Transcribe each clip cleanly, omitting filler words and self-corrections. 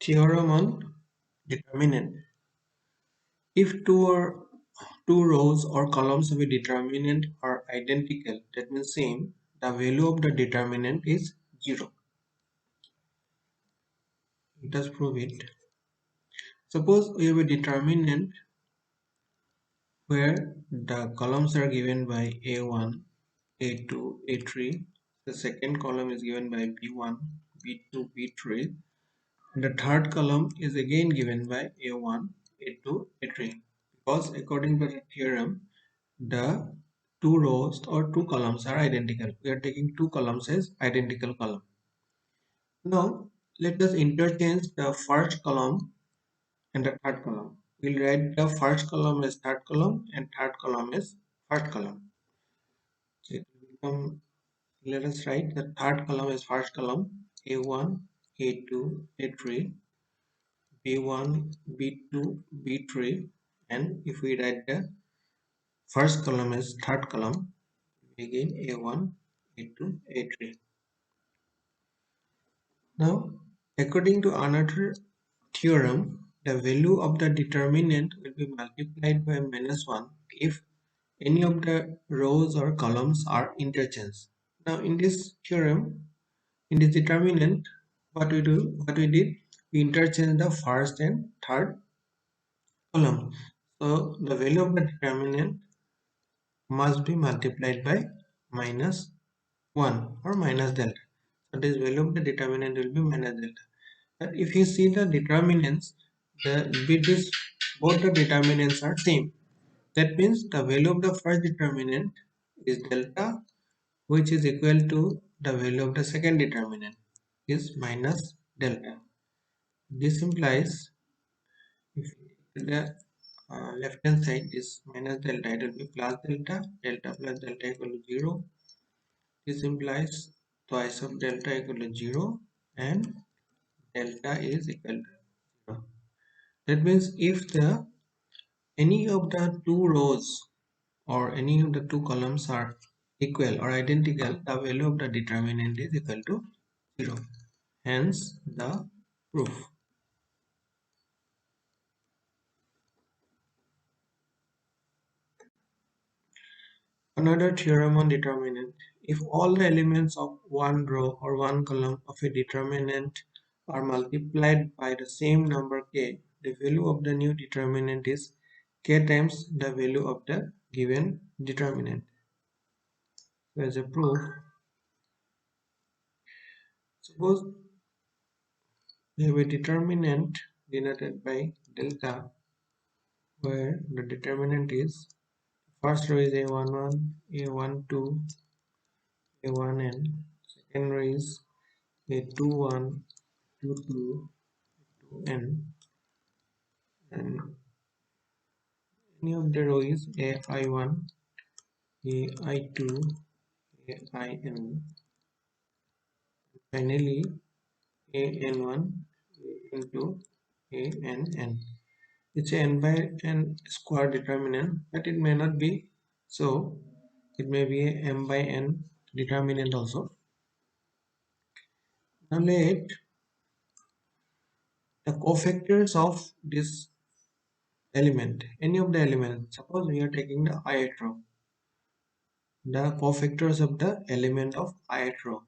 Theorem on determinant. If two rows or columns of a determinant are identical, that means same, the value of the determinant is 0. Let us prove it. Suppose we have a determinant where the columns are given by A1, A2, A3. The second column is given by B1, B2, B3. And the third column is again given by A1, A2, A3. Because according to the theorem, the two rows or two columns are identical. We are taking two columns as identical column. Now, let us interchange the first column and the third column. We'll write the first column as third column and third column as first column. So it will become, let us write the third column as first column, A1, A2, A3, B1, B2, B3, and if we write the first column as third column, again A1, A2, A3. Now, according to another theorem, the value of the determinant will be multiplied by -1 if any of the rows or columns are interchanged. Now, in this theorem, in this determinant, what we did, we interchange the first and third column. So, the value of the determinant must be multiplied by -1 or minus delta. So, this value of the determinant will be minus delta. But if you see the determinants, both the determinants are same. That means the value of the first determinant is delta, which is equal to the value of the second determinant is minus delta. This implies if the left hand side is minus delta, it will be plus delta, delta plus delta equal to 0. This implies twice of delta equal to 0 and delta is equal to 0. That means if any of the two rows or any of the two columns are equal or identical, the value of the determinant is equal to 0. Hence the proof. Another theorem on determinant. If all the elements of one row or one column of a determinant are multiplied by the same number k, the value of the new determinant is k times the value of the given determinant. So as a proof, suppose we have a determinant denoted by delta where the determinant is first row is a11, a12, a1n, second row is a21, 22, 2n, and any of the row is ai1, ai2, ain, finally an1 into ann. It's a n by n square determinant, but it may not be so. It may be a m by n determinant also. Now let the cofactors of this element, any of the elements, suppose we are taking the ith row, the cofactors of the element of ith row.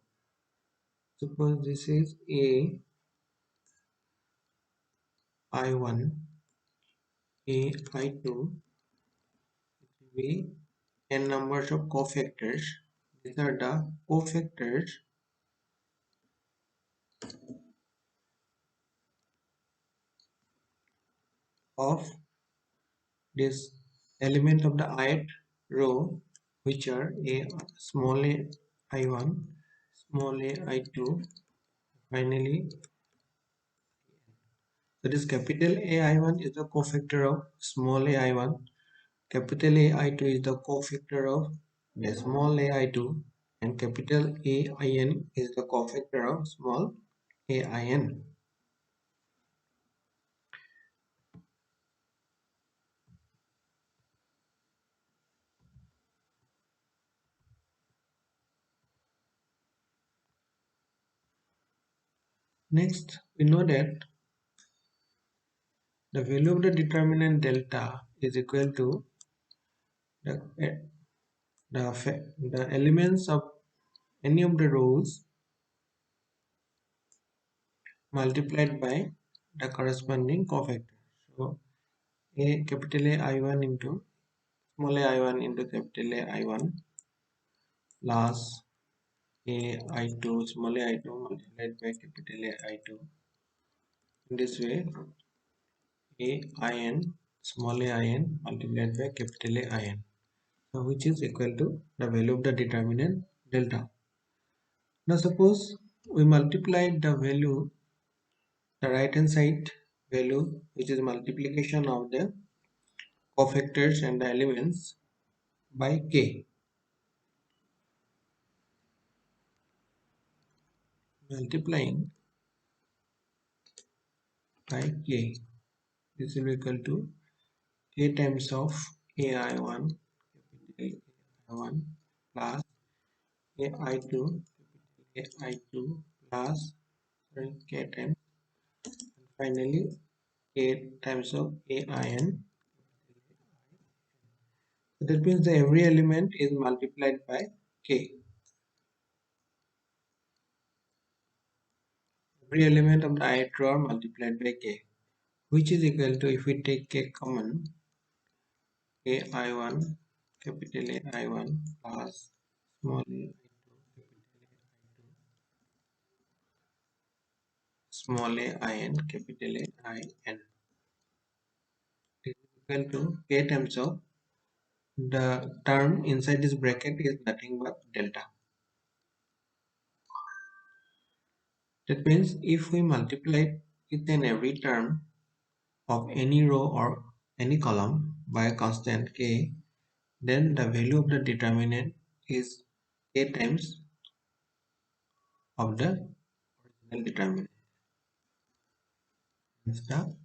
Suppose this is a I1, a I2, be n numbers of cofactors. These are the cofactors of this element of the ith row, which are a small a I1, small a I2, finally that is capital A I1 is the cofactor of small a I1, capital A I2 is the cofactor of the small a I2, and capital A IN is the cofactor of small a IN. Next, we know that the value of the determinant delta is equal to the, the elements of any of the rows multiplied by the corresponding cofactor. So a capital A I1 into small a I1 into capital A I1 plus a I2 small a I2 multiplied by capital A I2. In this way, a in small a in multiplied by capital A in, so which is equal to the value of the determinant delta. Now suppose we multiply the value, the right hand side value, which is multiplication of the cofactors and the elements by k, multiplying by k, this will be equal to k times of ai1 capital ai1 plus ai2 ai2 plus k times, and finally k times of ain. So that means the every element is multiplied by k. Every element of the ith row are multiplied by k, which is equal to, if we take k common, ai1 capital ai1 plus small a small a in capital A in is equal to k times of the term inside this bracket is nothing but delta. That means if we multiply each and every term of any row or any column by a constant k, then the value of the determinant is k times of the original determinant. Hence the